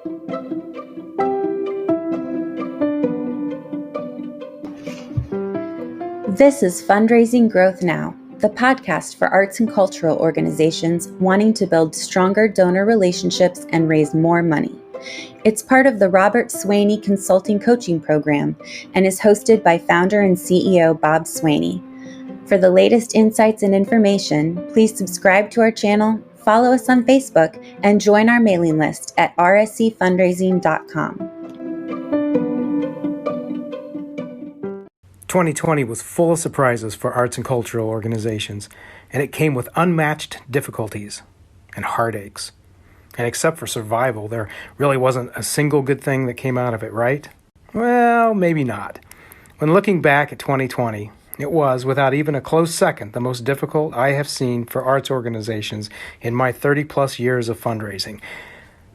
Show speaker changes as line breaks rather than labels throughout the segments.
This is Fundraising Growth Now, the podcast for arts and cultural organizations wanting to build stronger donor relationships and raise more money. It's part of the Robert Swaney Consulting Coaching Program and is hosted by founder and CEO Bob Swaney. For the latest insights and information, please subscribe to our channel, follow us on Facebook, and join our mailing list at rscfundraising.com.
2020 was full of surprises for arts and cultural organizations, and it came with unmatched difficulties and heartaches. And except for survival, there really wasn't a single good thing that came out of it, right? Well, maybe not. When looking back at 2020, it was, without even a close second, the most difficult I have seen for arts organizations in my 30-plus years of fundraising.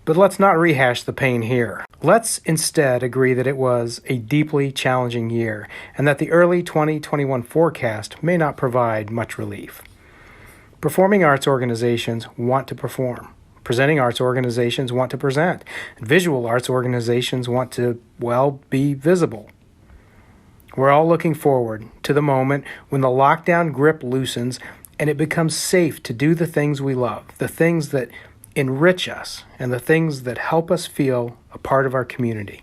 But let's not rehash the pain here. Let's instead agree that it was a deeply challenging year and that the early 2021 forecast may not provide much relief. Performing arts organizations want to perform. Presenting arts organizations want to present. Visual arts organizations want to, be visible. We're all looking forward to the moment when the lockdown grip loosens and it becomes safe to do the things we love, the things that enrich us, and the things that help us feel a part of our community.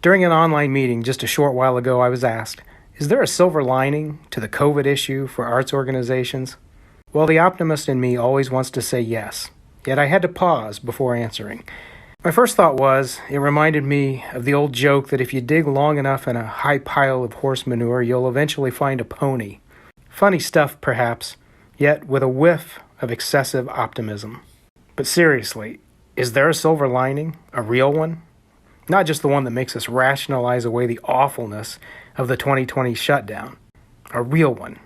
During an online meeting just a short while ago, I was asked, is there a silver lining to the COVID issue for arts organizations? Well, the optimist in me always wants to say yes, yet I had to pause before answering. My first thought was, it reminded me of the old joke that if you dig long enough in a high pile of horse manure, you'll eventually find a pony. Funny stuff, perhaps, yet with a whiff of excessive optimism. But seriously, is there a silver lining, a real one? Not just the one that makes us rationalize away the awfulness of the 2020 shutdown. A real one.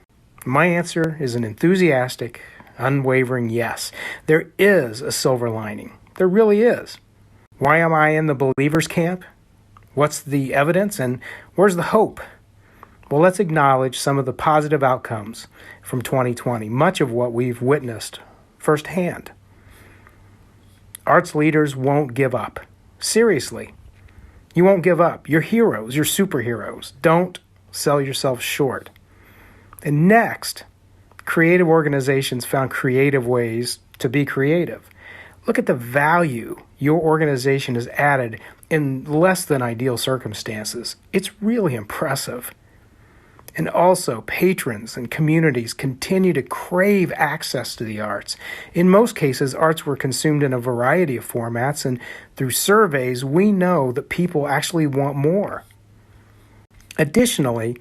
My answer is an enthusiastic, unwavering yes. There is a silver lining. There really is. Why am I in the believers camp? What's the evidence and where's the hope? Well, let's acknowledge some of the positive outcomes from 2020, much of what we've witnessed firsthand. Arts leaders won't give up. Seriously. You won't give up. You're heroes. You're superheroes. Don't sell yourself short. And next, creative organizations found creative ways to be creative. Look at the value your organization has added in less than ideal circumstances. It's really impressive. And also, patrons and communities continue to crave access to the arts. In most cases, arts were consumed in a variety of formats, and through surveys, we know that people actually want more. Additionally,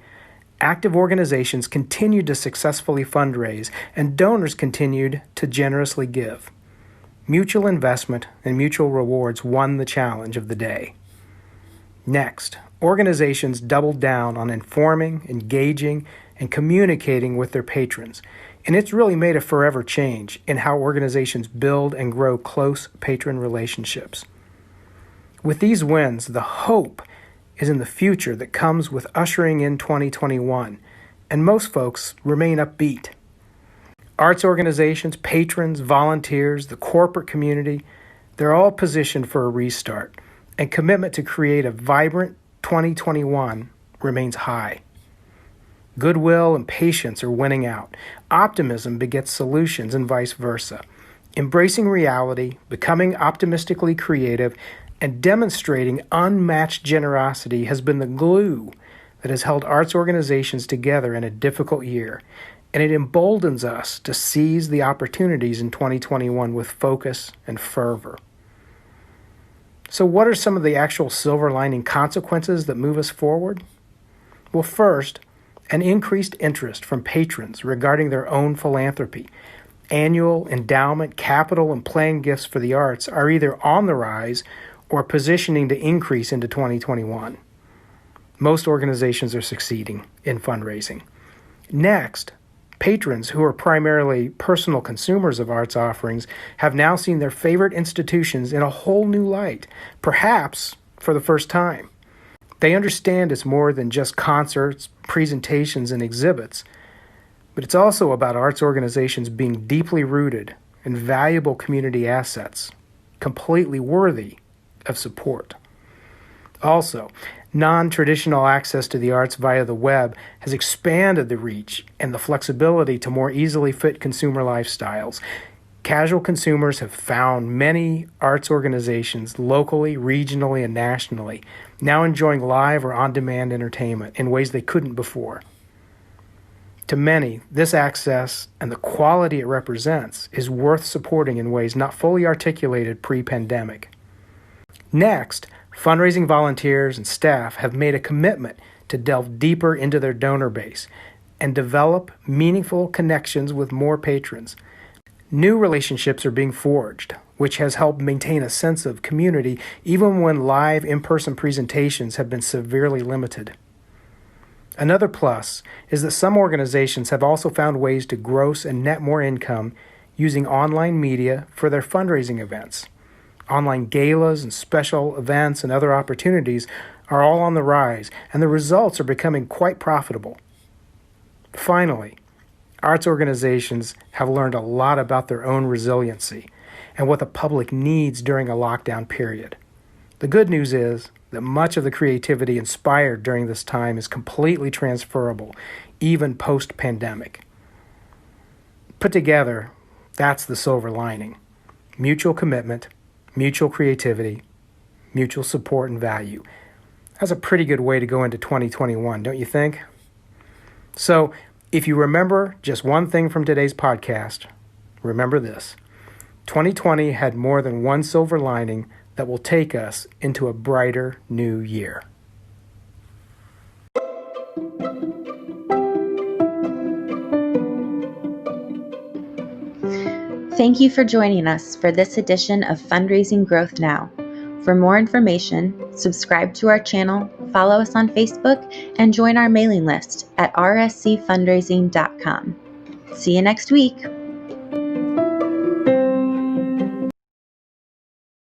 active organizations continued to successfully fundraise, and donors continued to generously give. Mutual investment and mutual rewards won the challenge of the day. Next, organizations doubled down on informing, engaging, and communicating with their patrons. And it's really made a forever change in how organizations build and grow close patron relationships. With these wins, the hope is in the future that comes with ushering in 2021, and most folks remain upbeat. Arts organizations, patrons, volunteers, the corporate community, they're all positioned for a restart, and commitment to create a vibrant 2021 remains high. Goodwill and patience are winning out. Optimism begets solutions and vice versa. Embracing reality, becoming optimistically creative, and demonstrating unmatched generosity has been the glue that has held arts organizations together in a difficult year, and it emboldens us to seize the opportunities in 2021 with focus and fervor. So what are some of the actual silver lining consequences that move us forward? Well, first, an increased interest from patrons regarding their own philanthropy. Annual endowment, capital, and planned gifts for the arts are either on the rise or positioning to increase into 2021. Most organizations are succeeding in fundraising. Next, patrons who are primarily personal consumers of arts offerings have now seen their favorite institutions in a whole new light, perhaps for the first time. They understand it's more than just concerts, presentations, and exhibits, but it's also about arts organizations being deeply rooted and valuable community assets, completely worthy of support. Also, non-traditional access to the arts via the web has expanded the reach and the flexibility to more easily fit consumer lifestyles. Casual consumers have found many arts organizations locally, regionally, and nationally now enjoying live or on-demand entertainment in ways they couldn't before. To many, this access and the quality it represents is worth supporting in ways not fully articulated pre-pandemic. Next, fundraising volunteers and staff have made a commitment to delve deeper into their donor base and develop meaningful connections with more patrons. New relationships are being forged, which has helped maintain a sense of community even when live in-person presentations have been severely limited. Another plus is that some organizations have also found ways to gross and net more income using online media for their fundraising events. Online galas and special events and other opportunities are all on the rise, and the results are becoming quite profitable. Finally, arts organizations have learned a lot about their own resiliency and what the public needs during a lockdown period. The good news is that much of the creativity inspired during this time is completely transferable, even post-pandemic. Put together, that's the silver lining. Mutual commitment, mutual creativity, mutual support and value. That's a pretty good way to go into 2021, don't you think? So, if you remember just one thing from today's podcast, remember this. 2020 had more than one silver lining that will take us into a brighter new year.
Thank you for joining us for this edition of Fundraising Growth Now. For more information, subscribe to our channel, follow us on Facebook, and join our mailing list at rscfundraising.com. See you next week.